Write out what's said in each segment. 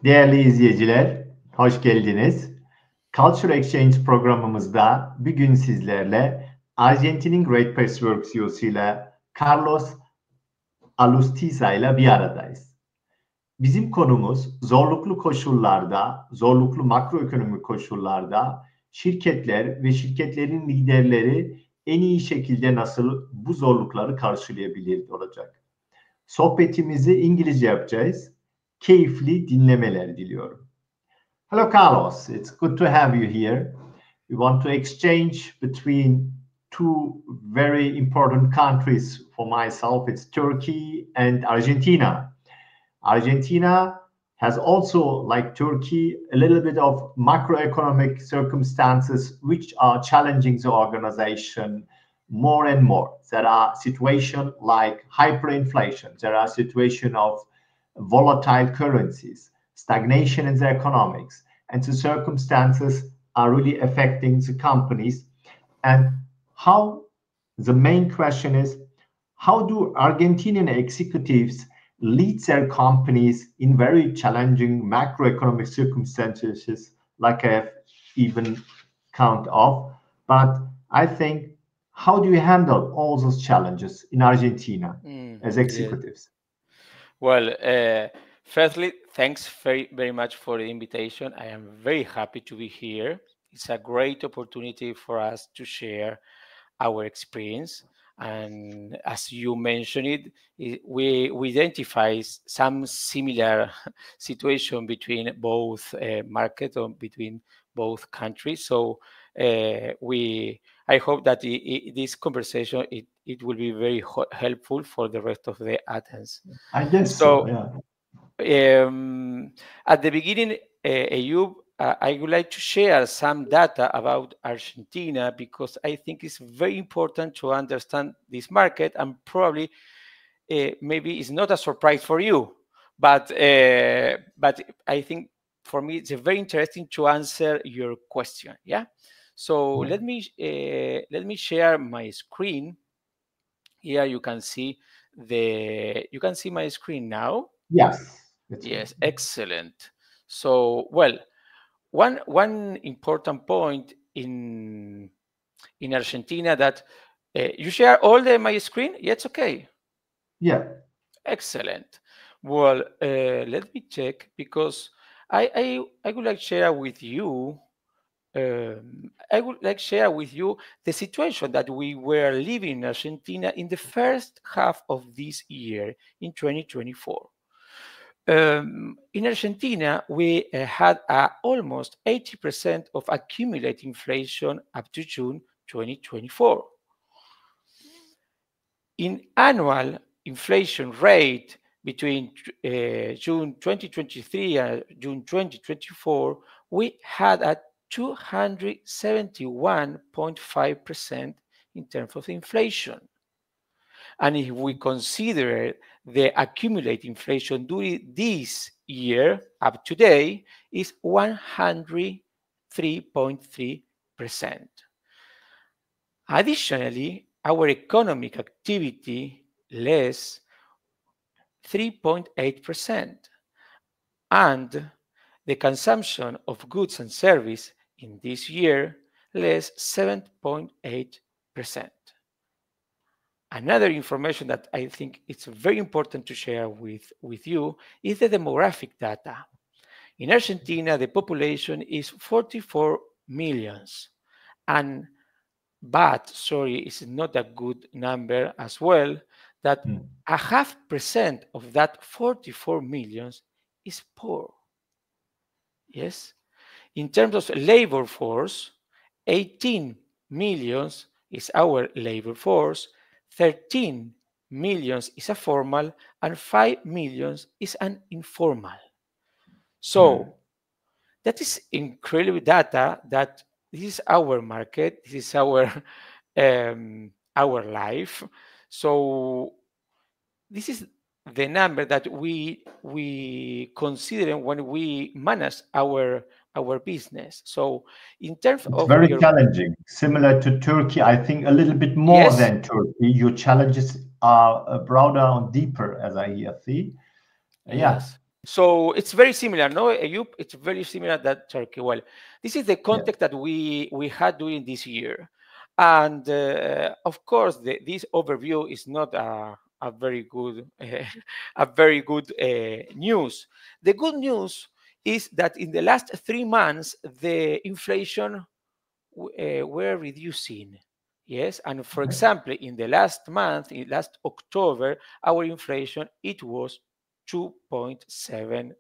Değerli izleyiciler, hoş geldiniz. Culture Exchange programımızda bugün sizlerle Arjantin'in Great Place Work CEO'suyla Carlos Alustiza ile bir aradayız. Bizim konumuz zorluklu koşullarda, zorluklu makroekonomik koşullarda şirketler ve şirketlerin liderleri en iyi şekilde nasıl bu zorlukları karşılayabilir olacak. Sohbetimizi İngilizce yapacağız. Keyifli dinlemeler diliyorum. Hello, Carlos. It's good to have you here. We want to exchange between two very important countries for myself. It's Turkey and Argentina. Argentina has also, like Turkey, a little bit of macroeconomic circumstances which are challenging the organization more and more. There are situations like hyperinflation. There are situations of volatile currencies, stagnation in the economics, and the circumstances are really affecting the companies. And how the main question is, how do Argentinian executives lead their companies in very challenging macroeconomic circumstances, like I have even count of? But I think, how do you handle all those challenges in Argentina as executives? Well, firstly, thanks very much for the invitation. I am very happy to be here. It's a great opportunity for us to share our experience. And as you mentioned we identify some similar situation between both markets or between both countries. So I hope that this conversation it will be very helpful for the rest of the Athens. I guess so, yeah. At the beginning, Ayub, I would like to share some data about Argentina because I think it's very important to understand this market, and probably maybe it's not a surprise for you, but I think for me it's very interesting to answer your question. Yeah. So let me share my screen. Here you can see my screen now. Yes. Yes, excellent. So, well, one important point in Argentina that you share all my screen. Yeah, it's okay. Yeah. Excellent. Well, let me check because I would like to share with you. I would like to share with you the situation that we were living in Argentina in the first half of this year in 2024. In Argentina, we had almost 80% of accumulated inflation up to June 2024. In annual inflation rate between June 2023 and June 2024, we had a 271.5% in terms of inflation. And if we consider the accumulated inflation during this year up to date is 103.3%. Additionally, our economic activity less 3.8%, and the consumption of goods and service in this year less 7.8%. Another information that I think it's very important to share with you is the demographic data. In Argentina, the population is 44 millions, but it's not a good number as well, that 0.5% of that 44 millions is poor. Yes. In terms of labor force, 18 millions is our labor force, 13 millions is a formal, and 5 millions is an informal. So that is incredible data that this is our market, this is our life. So this is the number that we consider when we manage our business. So in terms of very challenging, similar to Turkey, I think a little bit more than Turkey. Your challenges are broader and deeper, as I see. Yes. So it's very similar, no, Ayub? It's very similar that Turkey. Well, this is the Yeah. context that we had during this year, and of course, this overview is not a very good a very good news. The good news is that in the last 3 months, the inflation were reducing. Yes, and for example, in the last month, in last October, our inflation it was 2.7%.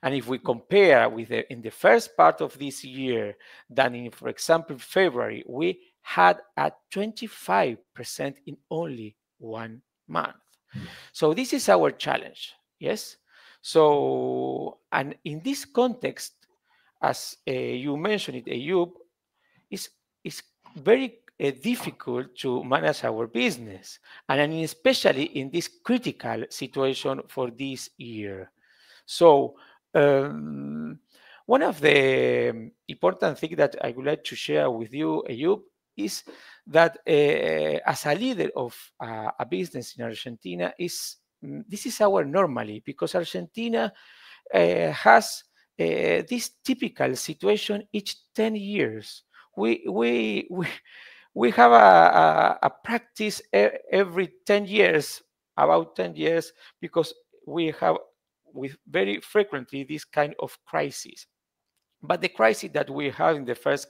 And if we compare with in the first part of this year, then in, for example, February, we had a 25% in only 1 month. So this is our challenge. Yes. So, and in this context, as you mentioned it, Ayub, it's, it's very difficult to manage our business, and especially in this critical situation for this year. So, um, one of the important things that I would like to share with you, Ayub, is that as a leader of a business in Argentina, this is our normally, because Argentina has this typical situation each 10 years. We, we, we, we have a practice every 10 years, about 10 years, because we have with very frequently this kind of crisis. But the crisis that we had in the first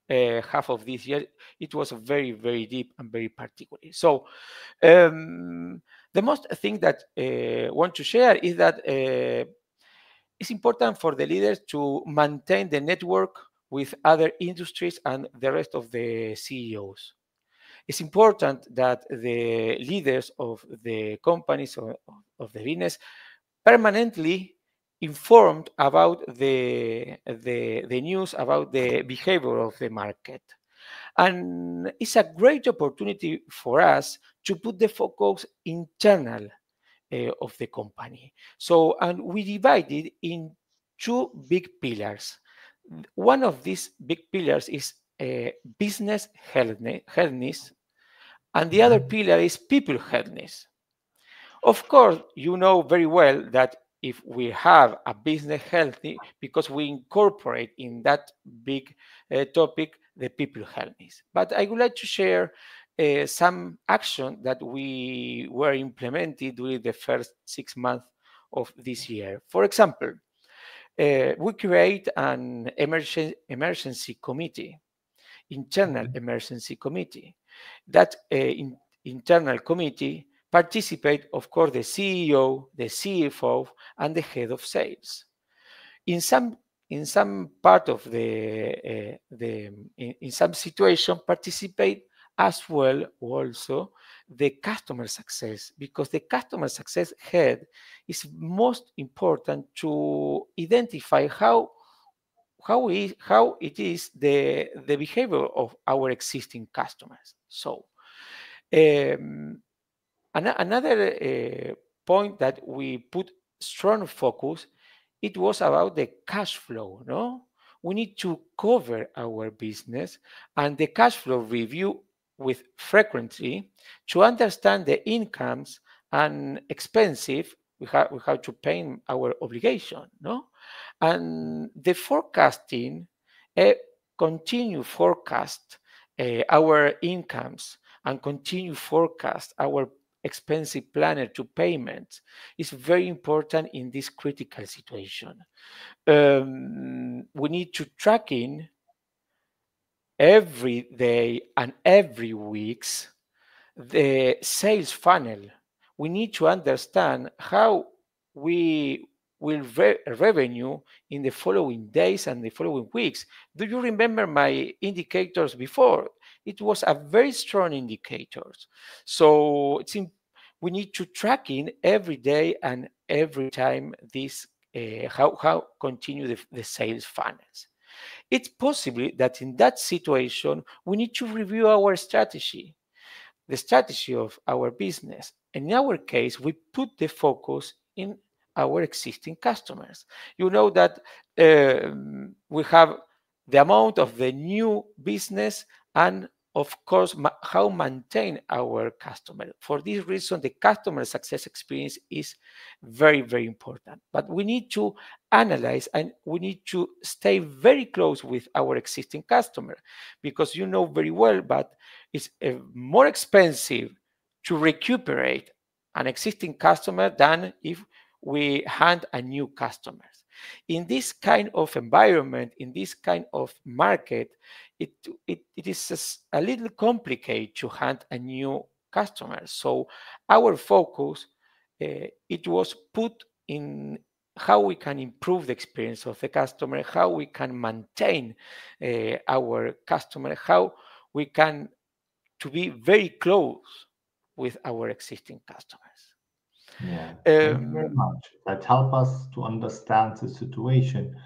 half of this year, it was very, very deep and very particular. So the most thing that I want to share is that it's important for the leaders to maintain the network with other industries and the rest of the CEOs. It's important that the leaders of the companies or of the business permanently informed about the news about the behavior of the market. And it's a great opportunity for us to put the focus internal of the company. So, and we divided in two big pillars. One of these big pillars is business healthness, and the other pillar is people healthness. Of course, you know very well that if we have a business healthy, because we incorporate in that big topic the people healthness. But I would like to share some action that we were implemented during the first 6 months of this year. For example, we create an emergency committee, internal emergency committee. That internal committee participate, of course, the CEO, the CFO, and the head of sales. In some part of in some situation, participate as well also the customer success, because the customer success head is most important to identify how it is the behavior of our existing customers. So another point that we put strong focus, it was about the cash flow. No, we need to cover our business and the cash flow review with frequency to understand the incomes and expensive we have to pay our obligation. No, and the forecasting, continue forecast our incomes and continue forecast our expensive planner to payment is very important in this critical situation. We need to tracking every day and every weeks the sales funnel. We need to understand how we will revenue in the following days and the following weeks. Do you remember my indicators before? It was a very strong indicators. So we need to track in every day and every time this how continue the sales funnels. It's possible that in that situation we need to review our strategy, the strategy of our business. In our case, we put the focus in our existing customers. You know that we have the amount of the new business and of course, how maintain our customer. For this reason, the customer success experience is very, very important. But we need to analyze and we need to stay very close with our existing customer, because you know very well, but it's more expensive to recuperate an existing customer than if we hand a new customer. In this kind of environment, in this kind of market, it is a little complicated to hunt a new customer. So our focus, it was put in how we can improve the experience of the customer, how we can maintain our customer, how we can to be very close with our existing customers. Yeah, thank you very much. That help us to understand the situation.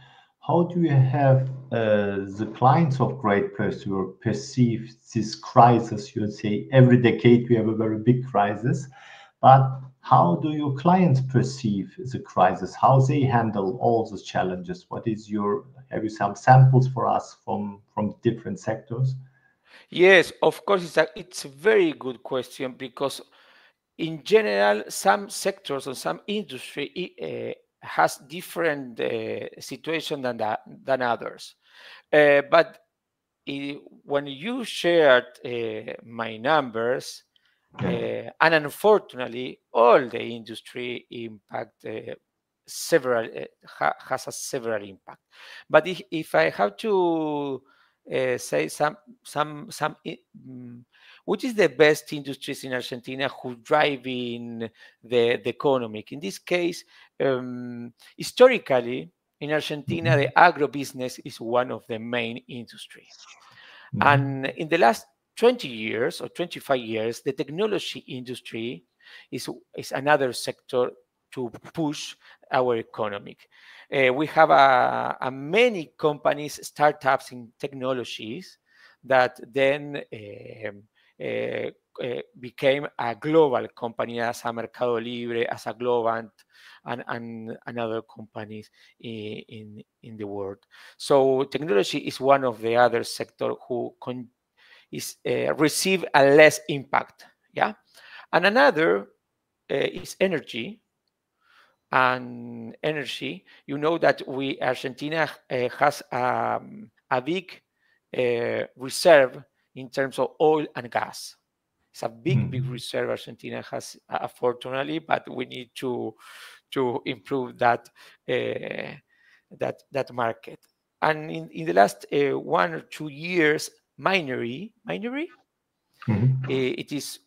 How do you have the clients of Great Place Work perceive this crisis? You say every decade we have a very big crisis, but how do your clients perceive the crisis? How they handle all the challenges? What is your, have you some samples for us from different sectors? Yes, of course, it's a very good question, because in general, some sectors or some industry has different situation than others. But when you shared my numbers, and unfortunately, all the industry impact several has a several impact. But if I have to say which is the best industries in Argentina who driving the economic? In this case, historically in Argentina, the agribusiness is one of the main industry. And in the last 20 years or 25 years, the technology industry is another sector to push our economic. We have a many companies, startups in technologies that then became a global company, as a Mercado Libre, as a Globant, and other companies in the world. So technology is one of the other sector who receive a less impact. Yeah, and another is energy. And energy, you know that Argentina has a big reserve in terms of oil and gas. It's a big reserve Argentina has, fortunately, but we need to improve that that market. And in the last 1 or 2 years, minery, it is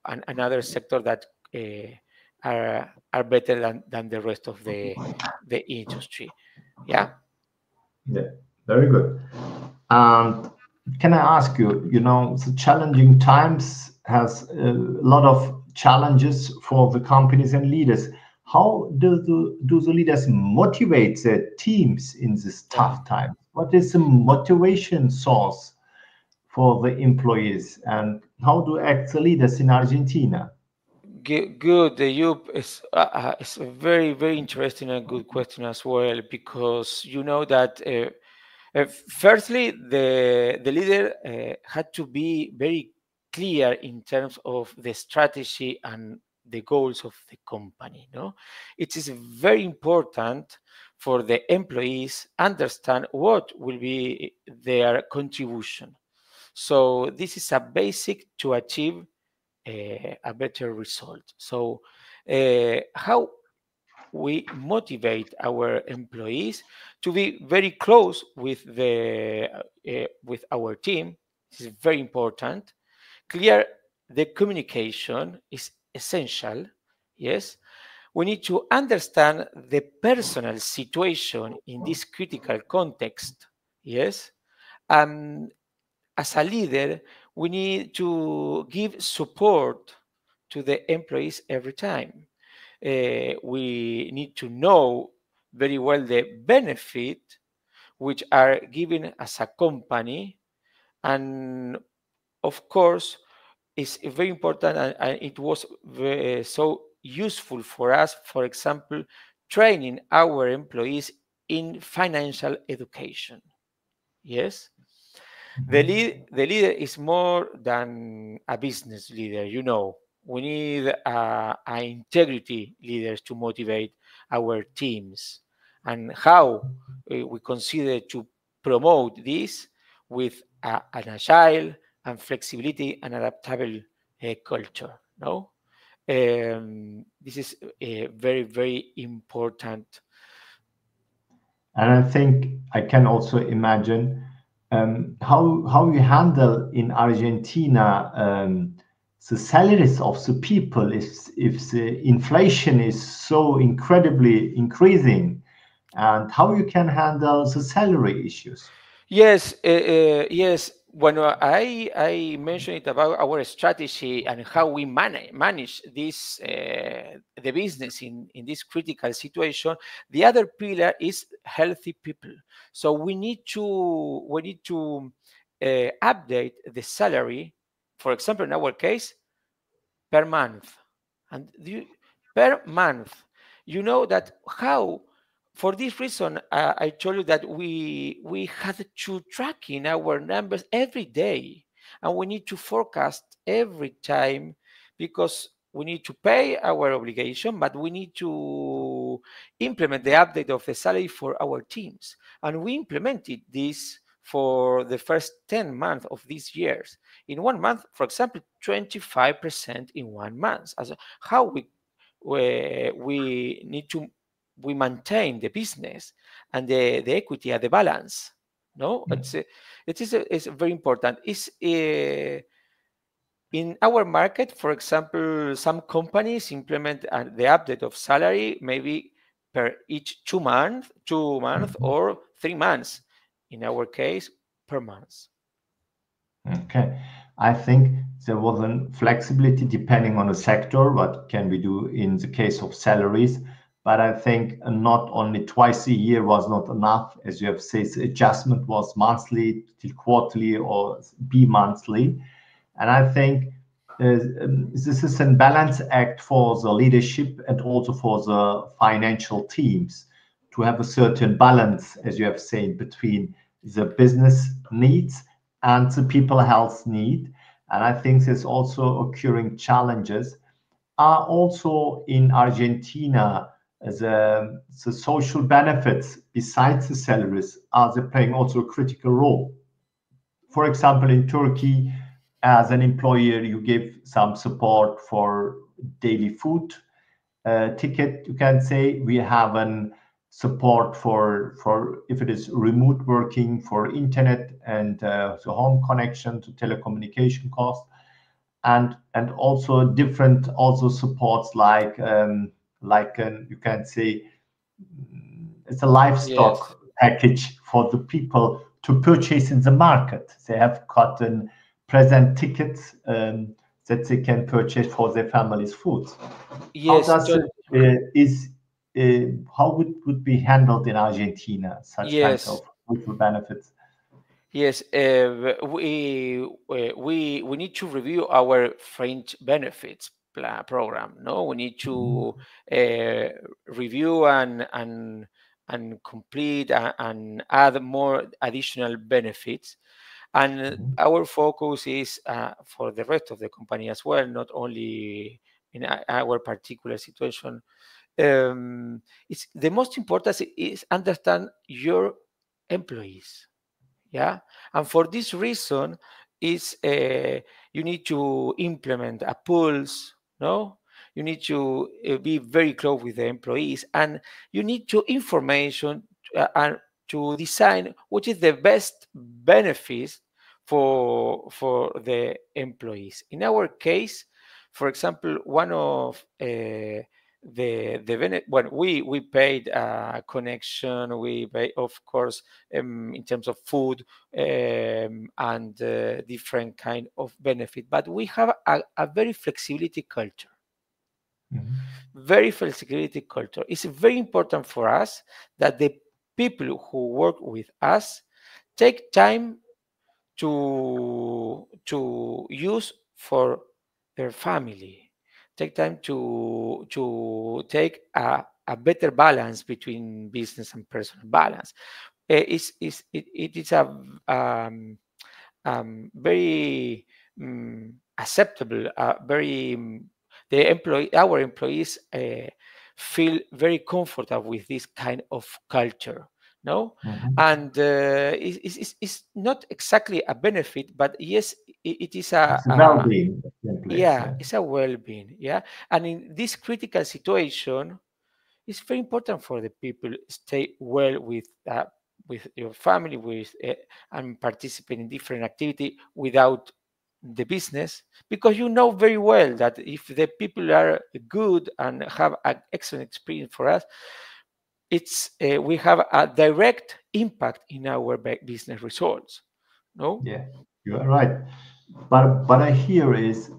another sector that are better than the rest of the industry. Yeah. Yeah, very good. And can I ask you, you know, the challenging times has a lot of challenges for the companies and leaders. How do the leaders motivate their teams in this tough time? What is the motivation source for the employees, and how do act the leaders in Argentina? Good. It's a very, very interesting and good question as well, because you know that firstly, the leader had to be very clear in terms of the strategy and the goals of the company. No, it is very important for the employees understand what will be their contribution. So this is a basic to achieve a better result. So how we motivate our employees to be very close with with our team. This is very important. Clear the communication is essential. Yes, we need to understand the personal situation in this critical context. Yes, and as a leader, we need to give support to the employees every time. We need to know very well the benefit which are given as a company, and of course it's very important, and it was so useful for us, for example, training our employees in financial education. Yes, The leader is more than a business leader. We need a integrity leaders to motivate our teams, and how we consider to promote this with an agile and flexibility and adaptable culture. No, this is very, very important. And I think I can also imagine how you handle in Argentina the salaries of the people if the inflation is so incredibly increasing, and how you can handle the salary issues. Yes, yes. When I mentioned it about our strategy and how we manage this the business in this critical situation, the other pillar is healthy people. So we need to update the salary. For example, in our case, per month. And per month, you know that how, for this reason, I told you that we had to track in our numbers every day, and we need to forecast every time, because we need to pay our obligation, but we need to implement the update of the salary for our teams. And we implemented this for the first 10 months of these years. In 1 month, for example, 25% in 1 month. As how we need to we maintain the business and the equity and the balance. No, it's very important. It's in our market, for example, some companies implement the update of salary maybe per each 2 months, 2 months or 3 months. In our case, per month. Okay. I think there was a flexibility depending on the sector, what can we do in the case of salaries. But I think not only twice a year was not enough. As you have said, the adjustment was monthly till quarterly or bi-monthly. And I think this is a balance act for the leadership and also for the financial teams to have a certain balance, as you have said, between the business needs and the people health need. And I think there's also occurring challenges are also in Argentina. The social benefits besides the salaries are they playing also a critical role. For example, in Turkey, as an employer, you give some support for daily food ticket. You can say we have an support for if it is remote working for internet and the home connection to telecommunication cost, and also different also supports like you can say it's a Yes. livestock package for the people to purchase in the market. They have gotten present tickets that they can purchase for their family's food. How Yes. does it is how would be handled in Argentina such kind Yes. of social benefits? Yes, we need to review our fringe benefits program. No, we need to uh, review and complete and add more additional benefits. And our focus is for the rest of the company as well, not only in our particular situation. It's the most important is understand your employees. Yeah, and for this reason is you need to implement a pulse. No, you need to be very close with the employees, and you need to information and to design what is the best benefits for the employees. In our case, for example, one of when we paid a connection, we pay, of course, in terms of food and different kind of benefit, but we have a very flexibility culture. Very flexibility culture. It's very important for us that the people who work with us take time to use for their family, take time to take a better balance between business and personal balance. It is very acceptable, very our employees feel very comfortable with this kind of culture, no? Mhm. And it's not exactly a benefit, but yes, it is It's a a well-being of the employees, yeah, yeah. it's a well-being, yeah. And in this critical situation, it's very important for the people stay well with your family, with and participate in different activity without the business, because you know very well that if the people are good and have an excellent experience for us, it's we have a direct impact in our business results, no? Yeah, you are right. But what I hear is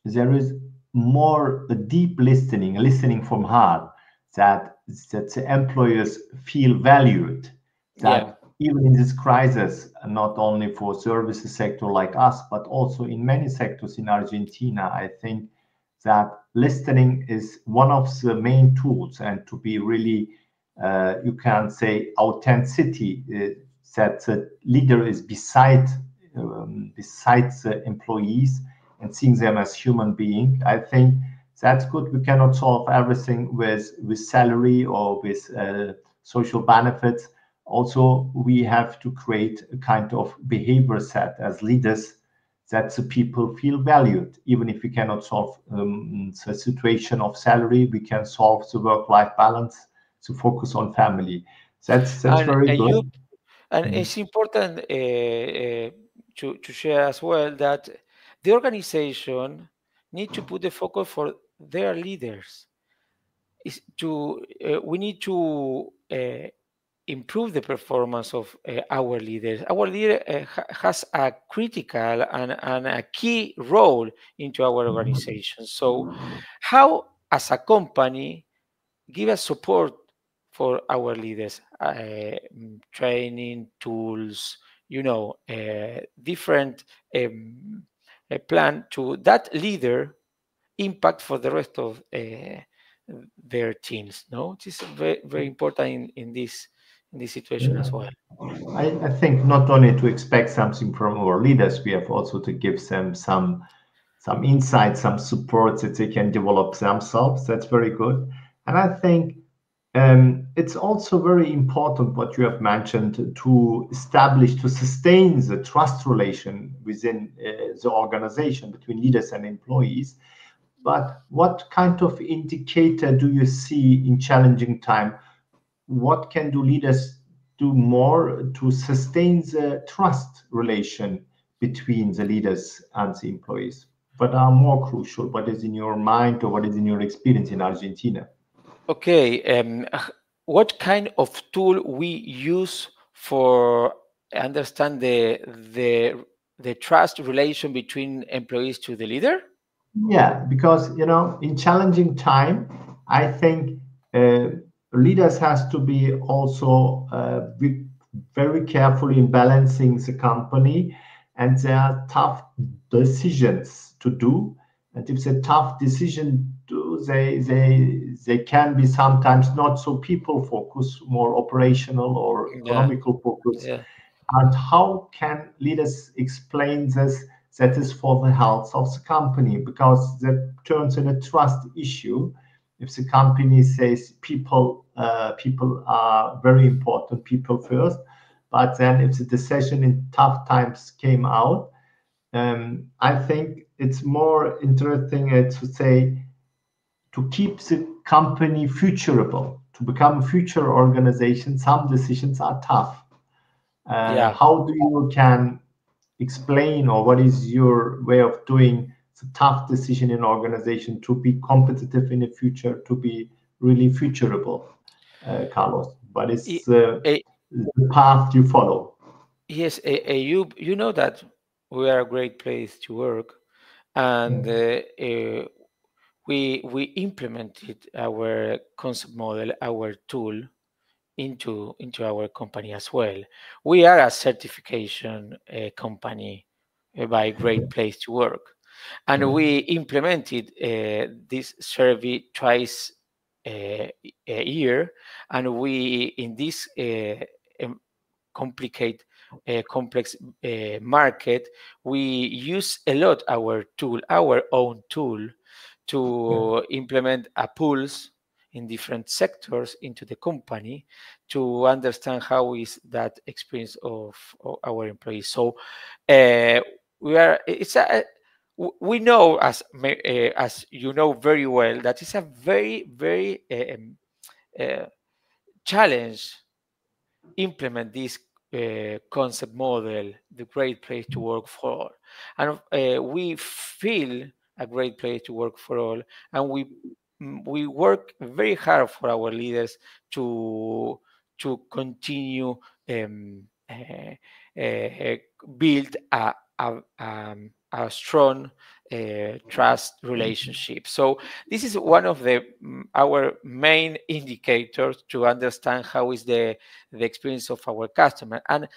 there is more a deep listening from heart, that the employers feel valued, Yeah. that even in this crisis, not only for services sector like us, but also in many sectors in Argentina, I think that listening is one of the main tools, and to be really, you can say, authenticity, that the leader is besides the employees and seeing them as human being. I think that's good. We cannot solve everything with salary or with social benefits. Also, we have to create a kind of behavior set as leaders, that the people feel valued. Even if we cannot solve the situation of salary, we can solve the work-life balance to focus on family. That's And very you good. and Mm. it's important to share as well that the organization need to put the focus for their leaders. Is to we need to improve the performance of our leaders. Our leader has a critical and a key role into our organization. So, how as a company give us support for our leaders, training tools, different plan to that leader impact for the rest of their teams. No, it is very very important in this situation as well. I think not only to expect something from our leaders, we have also to give them some insight, some support that they can develop themselves. That's very good. And I think it's also very important what you have mentioned, to establish, to sustain the trust relation within the organization between leaders and employees. But what kind of indicator do you see in challenging time? What can do leaders do more to sustain the trust relation between the leaders and the employees? What are more crucial? What is in your mind, or what is in your experience in Argentina? Okay, what kind of tool we use for understand the trust relation between employees to the leader? Yeah, because in challenging time, I think uh, leaders has to be also be very careful in balancing the company, and there are tough decisions to do. And if the tough decision do, they can be sometimes not so people focused, more operational or Yeah, economical focus. yeah, And how can leaders explain this, that is for the health of the company? Because that turns in a trust issue. If the company says people are very important, people first, but then if the decision in tough times came out, I think it's more interesting to say, to keep the company futurable, to become a future organization. Some decisions are tough. yeah. How do you can explain, or what is your way of doing the tough decision in organization to be competitive in the future, to be really futurable, Carlos? What I- is eh, the path you follow? yes, you know that we are a great place to work, and we implemented our concept model, our tool into our company as well. We are a certification company by Great Place to Work, and Yeah. we implemented this survey twice a year, and we in this complex market, we use a lot our own tool, to implement a pools in different sectors into the company to understand how is that experience of our employees. So we know, as you know very well, that it's a very challenge implement this concept model, the great place to work for all. And we feel a great place to work for all, and we work very hard for our leaders to continue build a strong trust relationship. So this is one of our main indicators to understand how is the experience of our customer. And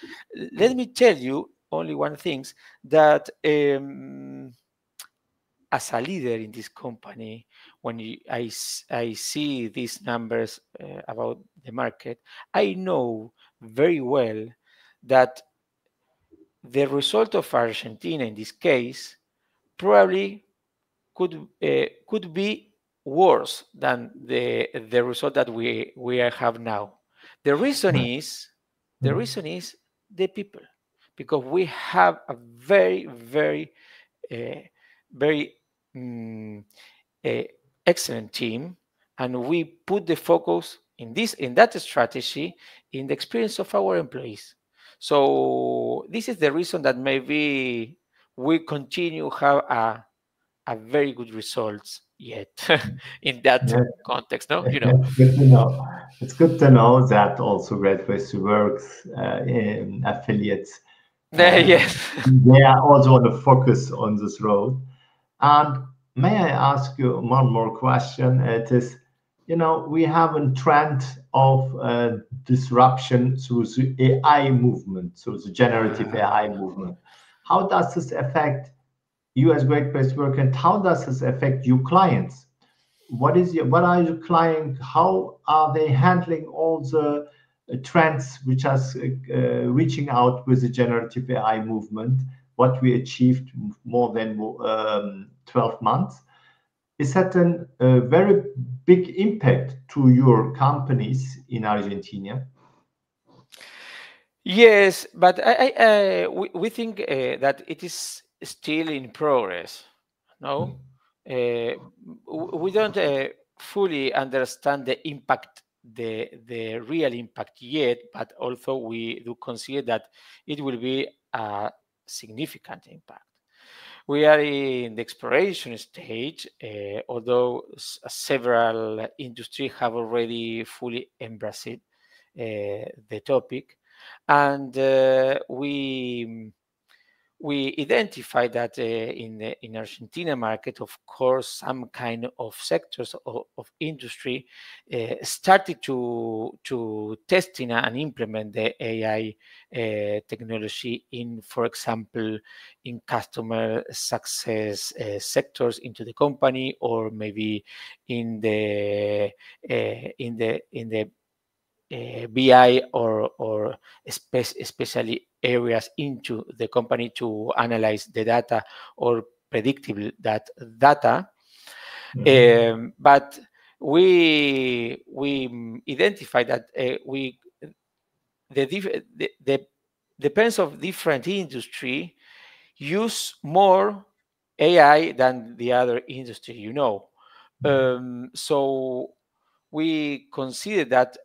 let me tell you only one thing, that as a leader in this company, when I see these numbers about the market, I know very well that the result of Argentina in this case probably could be worse than the result that we have now. The reason is the people, because we have a very very excellent team, and we put the focus in that strategy in the experience of our employees. So this is the reason that maybe we continue have a very good results yet in that context. No, you know. It's good to know. It's good to know that also Great Place to Work's in affiliates, Yes. they are also on the focus on this road. And may I ask you one more question? It is, we have a trend of disruption through the AI movement, through the generative AI movement. How does this affect you as Great Place to Work, and how does this affect your clients? What are your clients? How are they handling all the trends which are reaching out with the generative AI movement? What we achieved more than 12 months. Is that a very big impact to your companies in Argentina? Yes, but we think that it is still in progress. No, we don't fully understand the impact, the real impact yet, but also we do consider that it will be a significant impact. We are in the exploration stage, although several industries have already fully embraced the topic, and we identify that in Argentina market, of course, some kind of sectors of industry started to testing and implement the AI technology in, for example, in customer success sectors into the company, or maybe in the BI or especially areas into the company to analyze the data or predictive that data. But we identify that the depends of different industry use more AI than the industry so we consider that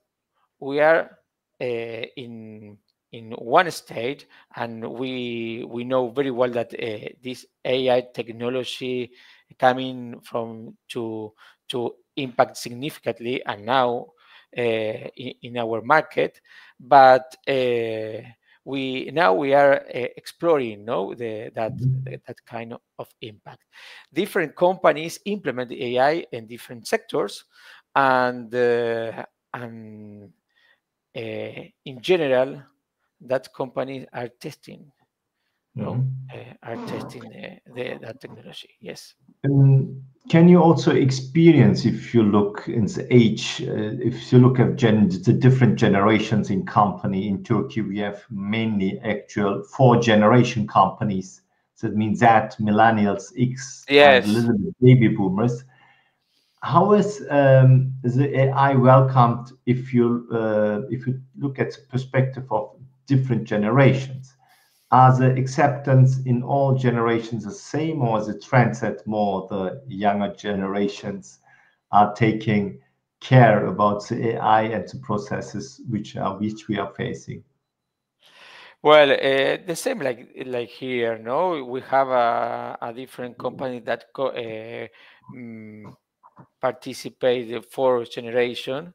we are in one stage, and we know very well that this AI technology coming from to impact significantly, and now in our market, but we are exploring that kind of impact. Different companies implement AI in different sectors, and in general, that companies are testing, that technology. Yes. Can you also experience, if you look in the age, if you look at the different generations in company in Turkey, we have mainly actual four generation companies. So it means that millennials, X, and a Yes. little bit baby boomers. How is the AI welcomed if you look at the perspective of different generations? Are the acceptance in all generations the same, or is it trend that more the younger generations are taking care about the AI and the processes which we are facing? Well, the same like here, no? We have a different company that mm, participate the fourth generation,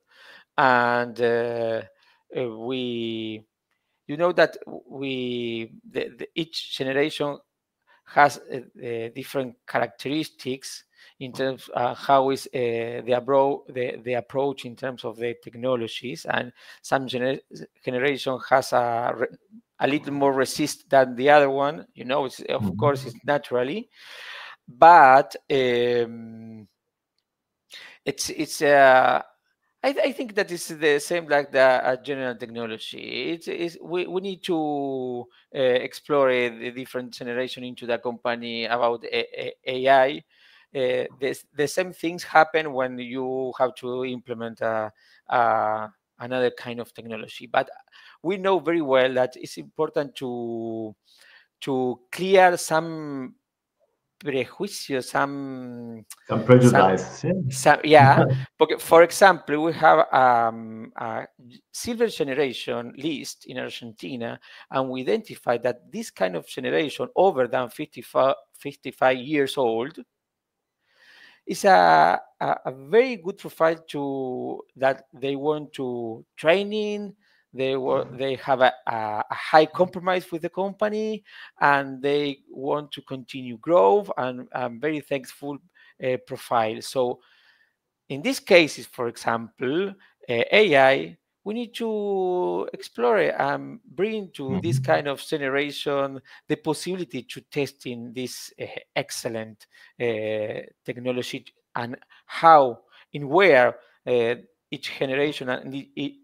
and we, you know that each generation has different characteristics in terms how is the approach in terms of the technologies, and some generation has a little more resist than the other one. You know, it's, of course, it's naturally, but it's I think that is the same like the general technology. We need to explore the different generation into the company about AI. The same things happen when you have to implement another kind of technology. But we know very well that it's important to clear some prejuicios, Some some prejudices, yeah. yeah. For example, we have a silver generation list in Argentina, and we identify that this kind of generation over than 55 years old is a very good profile to that they want to training. They have a high compromise with the company, and they want to continue growth and very thankful profile. So in these cases, for example, AI, we need to explore it and bring to this Mhm. kind of generation the possibility to testing this excellent technology, and how, in where each generation and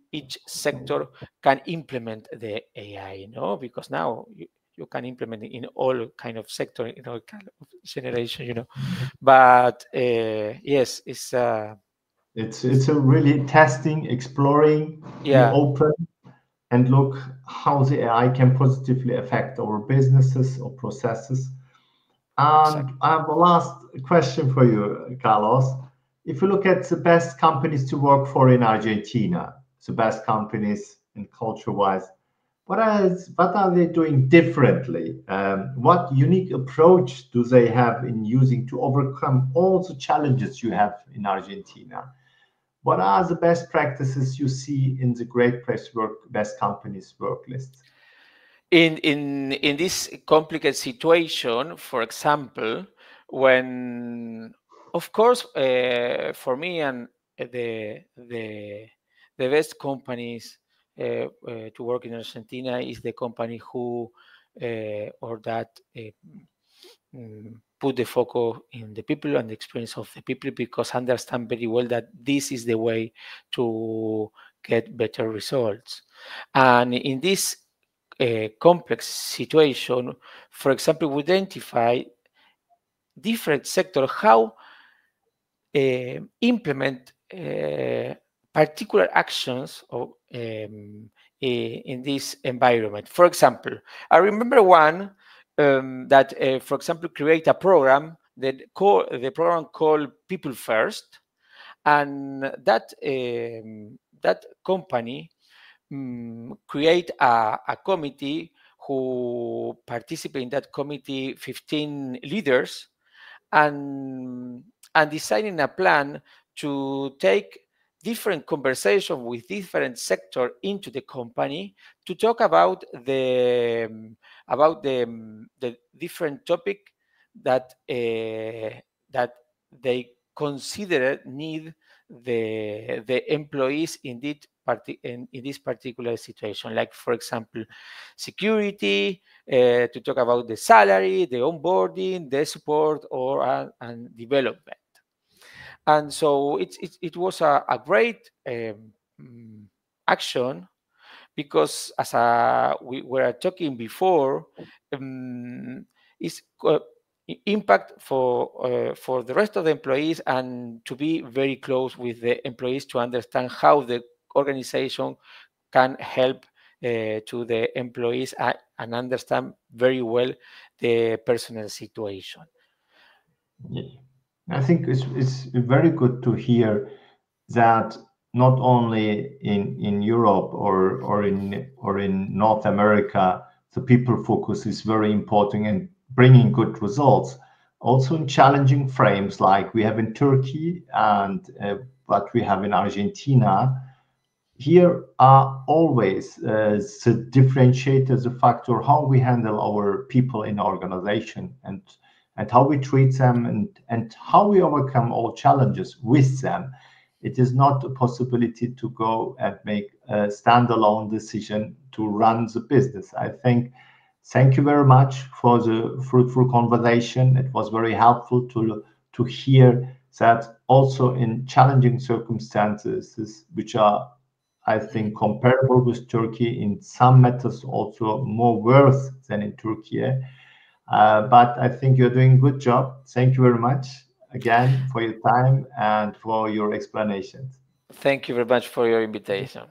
each sector can implement the AI, because now you can implement it in all kind of sector, in all kind of generation. But yes, It's a really testing, exploring, be yeah, open, and look how the AI can positively affect our businesses or processes. And exactly. I have a last question for you, Carlos. If you look at the best companies to work for in Argentina, the best companies in culture-wise, what are they doing differently? What unique approach do they have in using to overcome all the challenges you have in Argentina? What are the best practices you see in the Great Place Work Best Companies work list? In this complicated situation, for example, when, of course, for me, and the best companies to work in Argentina is the company who or that put the focus in the people and the experience of the people, because understand very well that this is the way to get better results. And in this complex situation, for example, we identify different sectors how implement particular actions in this environment. For example, I remember one that, for example, create a program the program called People First, and that company create a committee who participate in that committee 15 leaders, and designing a plan to take different conversation with different sector into the company to talk about the different topic that that they consider need the employees in this particular situation, like, for example, security, to talk about the salary, the onboarding, the support, or and development. And so it was a great action, because as we were talking before, it's impact for the rest of the employees, and to be very close with the employees to understand how the organization can help to the employees and understand very well the personal situation. Yeah. I think it's very good to hear that not only in Europe or in North America, the people focus is very important in bringing good results. Also in challenging frames like we have in Turkey and what we have in Argentina, here are always the differentiators, the factor how we handle our people in organization and how we treat them and how we overcome all challenges with them. It is not a possibility to go and make a standalone decision to run the business. I think, thank you very much for the fruitful conversation. It was very helpful to hear that also in challenging circumstances, which are, I think, comparable with Turkey in some matters, also more worse than in Turkey. But I think you're doing a good job. Thank you very much again for your time and for your explanations. Thank you very much for your invitation.